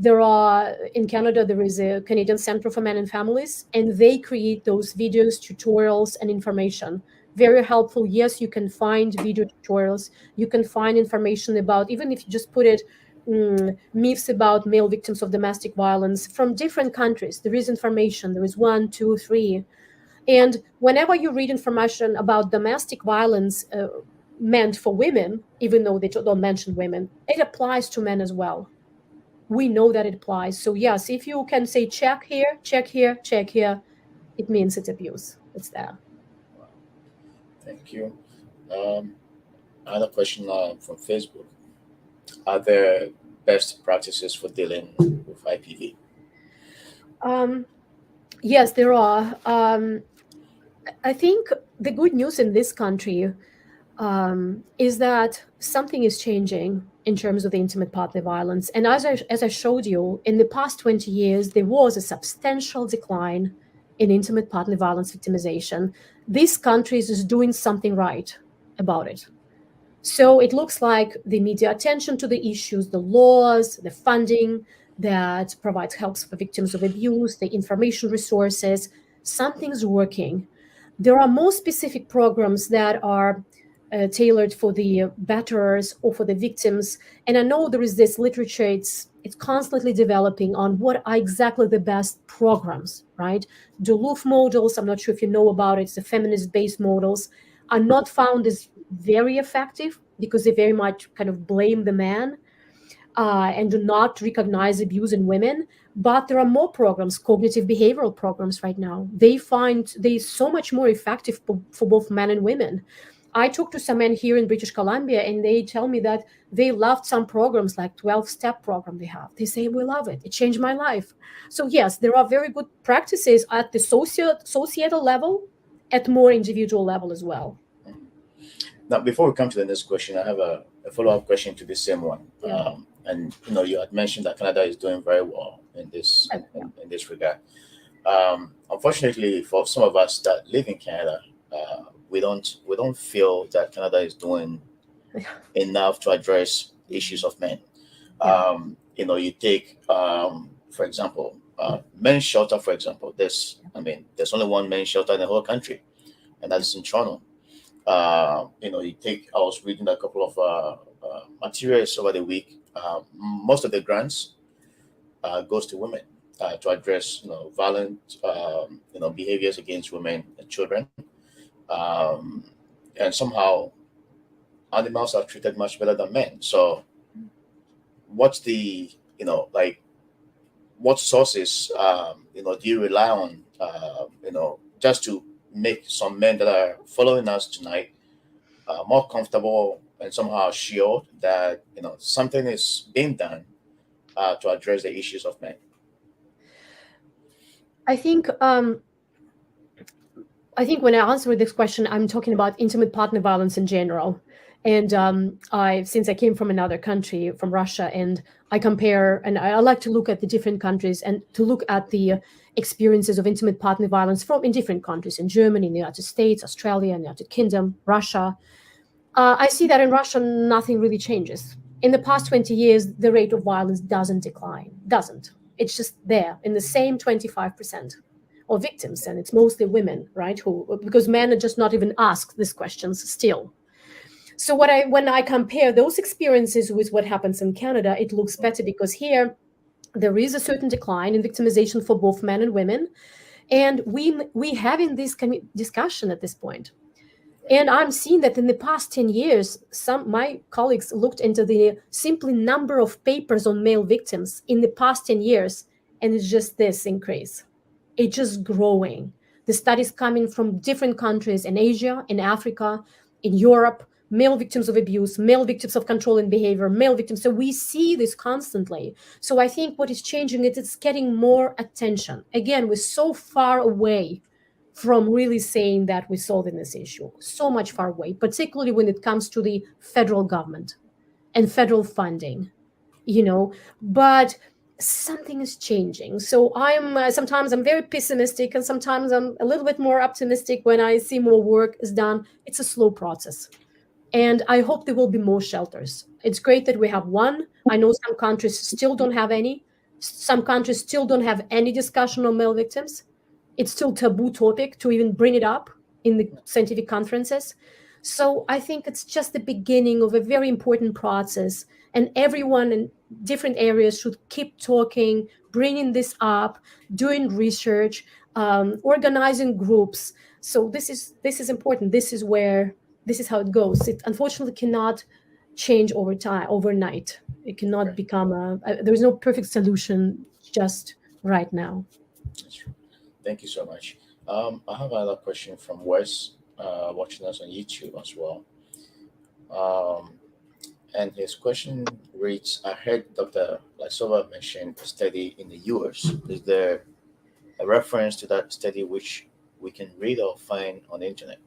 Speaker 2: In Canada, there is a Canadian Center for Men and Families, and they create those videos, tutorials, and information. Very helpful. Yes, you can find video tutorials. You can find information about, even if you just put it, myths about male victims of domestic violence from different countries. There is information. There is 1, 2, 3. And whenever you read information about domestic violence meant for women, even though they don't mention women, it applies to men as well. We know that it applies. So yes, if you can say check here, check here, check here, it means it's abuse. It's there.
Speaker 3: Thank you. Another question from Facebook. Are there best practices for dealing with IPV?
Speaker 2: Yes, there are. I think the good news in this country is that something is changing in terms of the intimate partner violence. And as I showed you, in the past 20 years, there was a substantial decline in intimate partner violence victimization. This country is doing something right about it. So it looks like the media attention to the issues, the laws, the funding that provides help for victims of abuse, the information resources, something's working. There are more specific programs that are tailored for the batterers or for the victims. And I know there is this literature, it's constantly developing on what are exactly the best programs, right? Duluth models, I'm not sure if you know about it, it's the feminist-based models, are not found as very effective because they very much kind of blame the man and do not recognize abuse in women. But there are more programs, cognitive behavioral programs right now. They find they so much more effective for both men and women. I talked to some men here in British Columbia, and they tell me that they loved some programs like 12-step program they have. They say, we love it. It changed my life. So yes, there are very good practices at the societal level, at more individual level as well.
Speaker 3: Now, before we come to the next question, I have a follow-up question to the same one.
Speaker 2: Yeah.
Speaker 3: And you had mentioned that Canada is doing very well in this in this regard. Unfortunately, for some of us that live in Canada, we don't feel that Canada is doing enough to address issues of men.
Speaker 2: Yeah.
Speaker 3: You take, for example, men's shelter. For example, there's only one men's shelter in the whole country, and that's in Toronto. I was reading a couple of materials over the week. Most of the grants goes to women to address violent behaviors against women and children, and somehow animals are treated much better than men. So what's the what sources do you rely on just to make some men that are following us tonight more comfortable and somehow assured that something is being done to address the issues of men?
Speaker 2: I think when I answer this question, I'm talking about intimate partner violence in general. And since I came from another country, from Russia, and I compare, and I like to look at the different countries and to look at the experiences of intimate partner violence in different countries, in Germany, in the United States, Australia, in the United Kingdom, Russia. I see that in Russia, nothing really changes. In the past 20 years, the rate of violence doesn't decline, It's just there in the same 25% of victims, and it's mostly women, right? Because men are just not even asked these questions still. So when I compare those experiences with what happens in Canada, it looks better because here there is a certain decline in victimization for both men and women. And we having this discussion at this point. And I'm seeing that in the past 10 years, some my colleagues looked into the simply number of papers on male victims in the past 10 years, and it's just this increase. It's just growing. The studies coming from different countries in Asia, in Africa, in Europe, male victims of abuse, male victims of controlling behavior, male victims. So we see this constantly. So I think what is changing is it's getting more attention. Again, we're so far away from really saying that we're solving this issue, so much far away, particularly when it comes to the federal government and federal funding, but something is changing. So I'm sometimes I'm very pessimistic, and sometimes I'm a little bit more optimistic when I see more work is done. It's a slow process, and I hope there will be more shelters. It's great that we have one. I know some countries still don't have any. Some countries still don't have any discussion on male victims. It's still taboo topic to even bring it up in the scientific conferences. So I think it's just the beginning of a very important process, and everyone in different areas should keep talking, bringing this up, doing research, organizing groups. So this is important. This is how it goes. It unfortunately cannot change over time, overnight. It cannot become there's no perfect solution just right now.
Speaker 3: That's true. Thank you so much. I have another question from Wes, watching us on YouTube as well. Um, and his question reads: I heard Dr. Lysova mention a study in the US. Is there a reference to that study which we can read or find on the internet?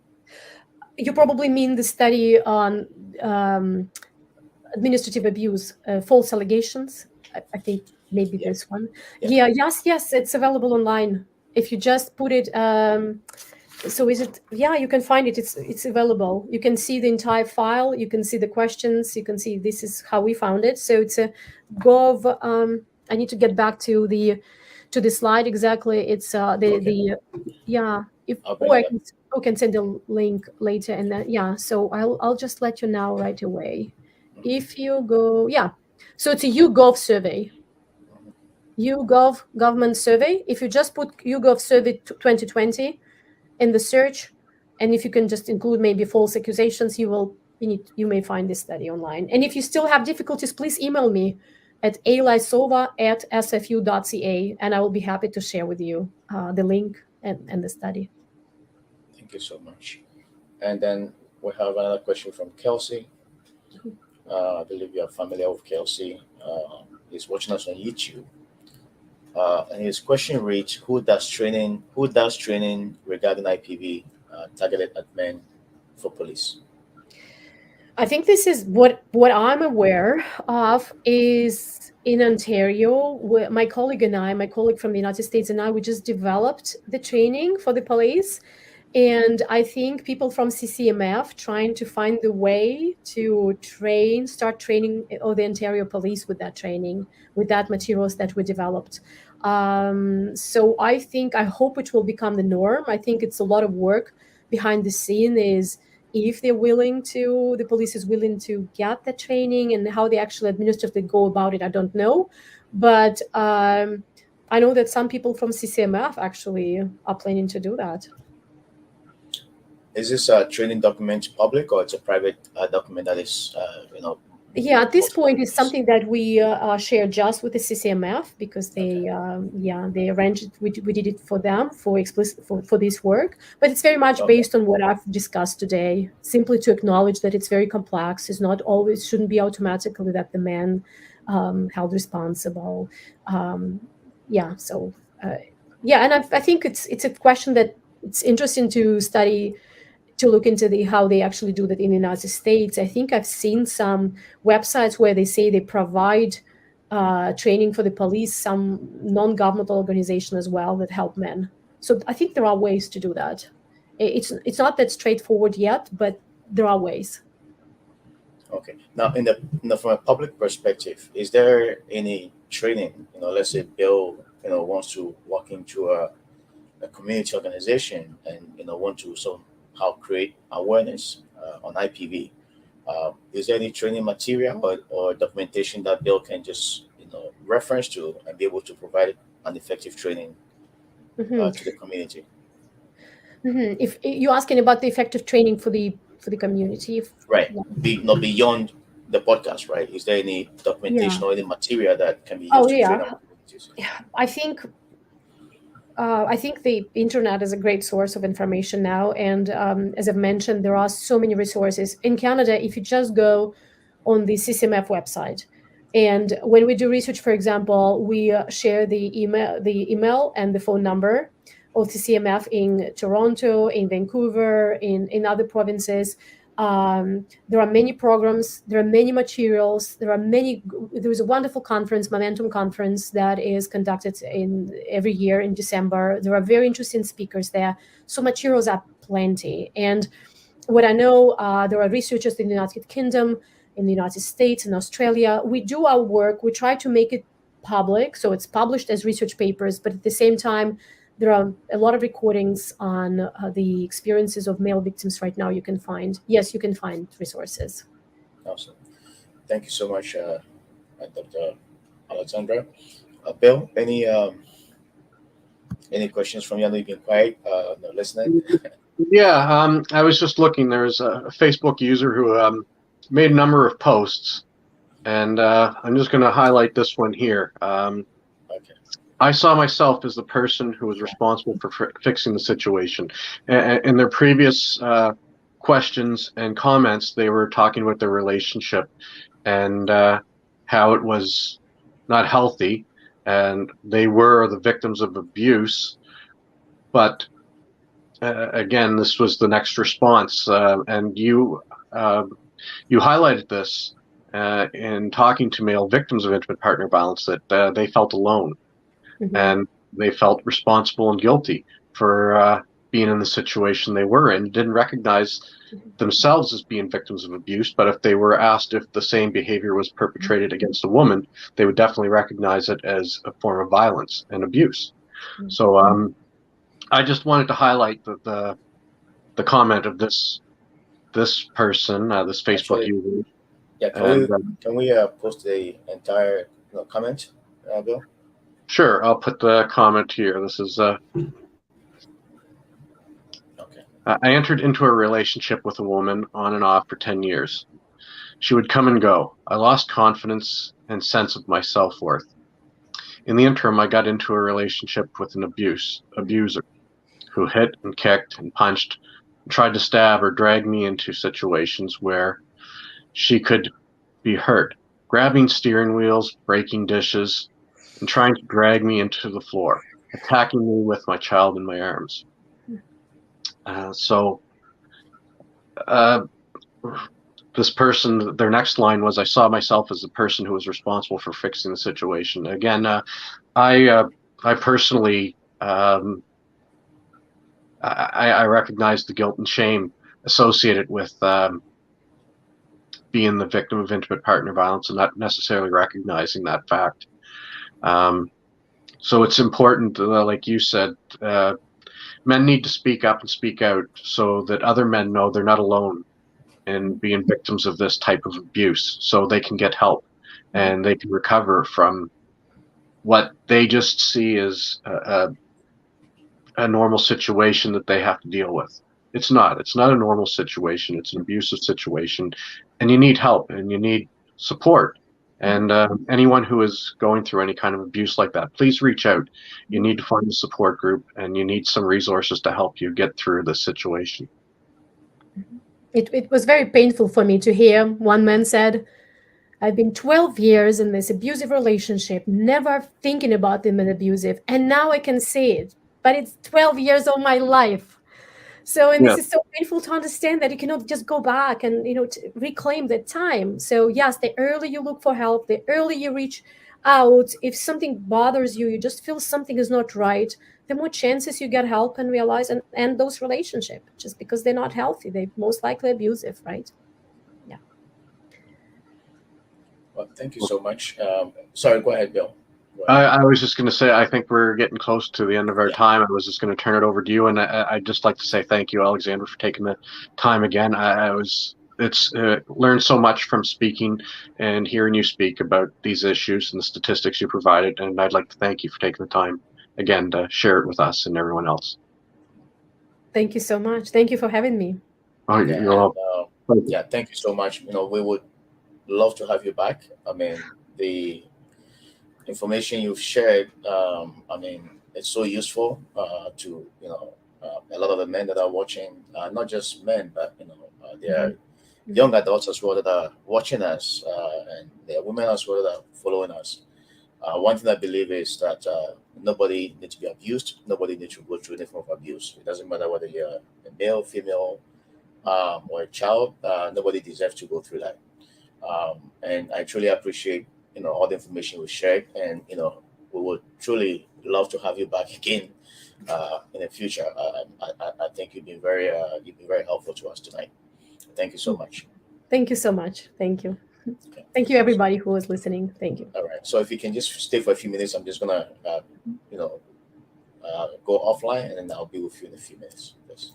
Speaker 2: You probably mean the study on administrative abuse, false allegations. I think maybe
Speaker 3: Yeah.
Speaker 2: this one.
Speaker 3: Yeah.
Speaker 2: Yeah, yes, it's available online. If you just put it, so is it? Yeah, you can find it. It's available. You can see the entire file. You can see the questions. You can see this is how we found it. So it's a gov. I need to get back to the slide exactly. It's
Speaker 3: Okay.
Speaker 2: yeah. If
Speaker 3: I'll bring
Speaker 2: or
Speaker 3: it up.
Speaker 2: I can send a link later, and then yeah. So I'll just let you know right away. If you go, yeah. So it's a YouGov survey. YouGov government survey. If you just put YouGov survey 2020 in the search, and if you can just include maybe false accusations, you may find this study online. And if you still have difficulties, please email me at alysova@sfu.ca, and I will be happy to share with you the link and the study.
Speaker 3: Thank you so much. And then we have another question from Kelsey. I believe you are familiar with Kelsey. He's watching us on YouTube. And his question reads: Who does training? Who does training regarding IPV targeted at men for police?
Speaker 2: I think this is what I'm aware of is in Ontario. My colleague and I, my colleague from the United States and I, we just developed the training for the police. And I think people from CCMF trying to find the way to start training or the Ontario police with that training, with that materials that we developed. So I hope it will become the norm. I think it's a lot of work behind the scene is if the police is willing to get the training, and how they actually administratively go about it, I don't know. But I know that some people from CCMF actually are planning to do that.
Speaker 3: Is this a training document public, or it's a private document that is,
Speaker 2: Yeah, at this
Speaker 3: most
Speaker 2: point,
Speaker 3: public
Speaker 2: it's
Speaker 3: use?
Speaker 2: something that we share just with the CCMF because they arranged it. We did it for them for this work, but it's very much
Speaker 3: Okay.
Speaker 2: based on what I've discussed today. Simply to acknowledge that it's very complex. It's not always shouldn't be automatically that the man held responsible. Yeah, so and I think it's a question that it's interesting to study, to look into how they actually do that in the United States. I think I've seen some websites where they say they provide training for the police, some non-governmental organization as well that help men. So I think there are ways to do that. It's not that straightforward yet, but there are ways.
Speaker 3: Okay. Now, from a public perspective, is there any training? Let's say Bill, wants to walk into a community organization and want to somehow create awareness on IPV. Is there any training material or documentation that Bill can just reference to and be able to provide an effective training to the community.
Speaker 2: If you're asking about the effective training for the community,
Speaker 3: Right.
Speaker 2: yeah.
Speaker 3: Not beyond the podcast, right? Is there any documentation or any material that can be used to train our communities?
Speaker 2: I think the internet is a great source of information now. And as I've mentioned, there are so many resources. In Canada, if you just go on the CCMF website, and when we do research, for example, we share the email and the phone number of the CCMF in Toronto, in Vancouver, in other provinces. There are many programs, there are many materials, there's a wonderful conference, Momentum Conference, that is conducted every year in December. There are very interesting speakers there. So materials are plenty. And what I know, there are researchers in the United Kingdom, in the United States, in Australia. We do our work, we try to make it public, so it's published as research papers, but at the same time, there are a lot of recordings on the experiences of male victims right now. You can find resources.
Speaker 3: Awesome. Thank you so much, Dr. Alexandra. Bill, any questions from you? I know you've been quiet, listening.
Speaker 1: Yeah, I was just looking. There's a Facebook user who made a number of posts, and I'm just going to highlight this one here.
Speaker 3: Okay.
Speaker 1: I saw myself as the person who was responsible for fixing the situation. In their previous questions and comments, they were talking about their relationship and how it was not healthy, and they were the victims of abuse. But again, this was the next response, and you highlighted this in talking to male victims of intimate partner violence, that they felt alone. Mm-hmm. And they felt responsible and guilty for being in the situation they were in, didn't recognize themselves as being victims of abuse, but if they were asked if the same behavior was perpetrated against a woman, they would definitely recognize it as a form of violence and abuse. Mm-hmm. So I just wanted to highlight the comment of this person, this Facebook user.
Speaker 3: Yeah, can we post the entire comment, Bill?
Speaker 1: Sure, I'll put the comment here. This is
Speaker 3: okay.
Speaker 1: I entered into a relationship with a woman on and off for 10 years. She would come and go. I lost confidence and sense of my self-worth. In the interim, I got into a relationship with an abuser who hit and kicked and punched and tried to stab or drag me into situations where she could be hurt, grabbing steering wheels, breaking dishes, and trying to drag me into the floor, attacking me with my child in my arms. This person, their next line was, I saw myself as the person who was responsible for fixing the situation. Again, I personally, I recognize the guilt and shame associated with being the victim of intimate partner violence and not necessarily recognizing that fact. So it's important, like you said, men need to speak up and speak out so that other men know they're not alone in being victims of this type of abuse, so they can get help and they can recover from what they just see as a normal situation that they have to deal with. It's not a normal situation. It's an abusive situation, and you need help and you need support. And anyone who is going through any kind of abuse like that, please reach out. You need to find a support group, and you need some resources to help you get through this situation.
Speaker 2: It was very painful for me to hear one man said, I've been 12 years in this abusive relationship, never thinking about them as abusive, and now I can see it. But it's 12 years of my life. So, and this is so painful to understand that you cannot just go back and, to reclaim that time. So yes, the earlier you look for help, the earlier you reach out, if something bothers you, you just feel something is not right, the more chances you get help and realize and end those relationships just because they're not healthy. They're most likely abusive, right? Yeah.
Speaker 3: Well, thank you so much. Sorry, go ahead, Bill.
Speaker 1: I was just going to say, I think we're getting close to the end of our time. I was just going to turn it over to you, and I'd just like to say thank you, Alexandra, for taking the time again. It's learned so much from speaking and hearing you speak about these issues and the statistics you provided, and I'd like to thank you for taking the time again, to share it with us and everyone else.
Speaker 2: Thank you so much. Thank you for having me.
Speaker 1: Oh,
Speaker 3: Yeah,
Speaker 1: you're all
Speaker 3: yeah, thank you so much. We would love to have you back. I mean, the information you've shared, it's so useful to a lot of the men that are watching, not just men, but there are young adults as well that are watching us, and there are women as well that are following us. One thing I believe is that nobody needs to be abused. Nobody needs to go through any form of abuse. It doesn't matter whether you're a male, female, or a child. Nobody deserves to go through that. And I truly appreciate all the information we shared, and we would truly love to have you back again in the future. I think you've been very helpful to us tonight. Thank you so much.
Speaker 2: Thank you so much. Thank you.
Speaker 3: Okay.
Speaker 2: Thank you, everybody who was listening. Thank you.
Speaker 3: All right. So if you can just stay for a few minutes, I'm just gonna go offline, and then I'll be with you in a few minutes. Yes.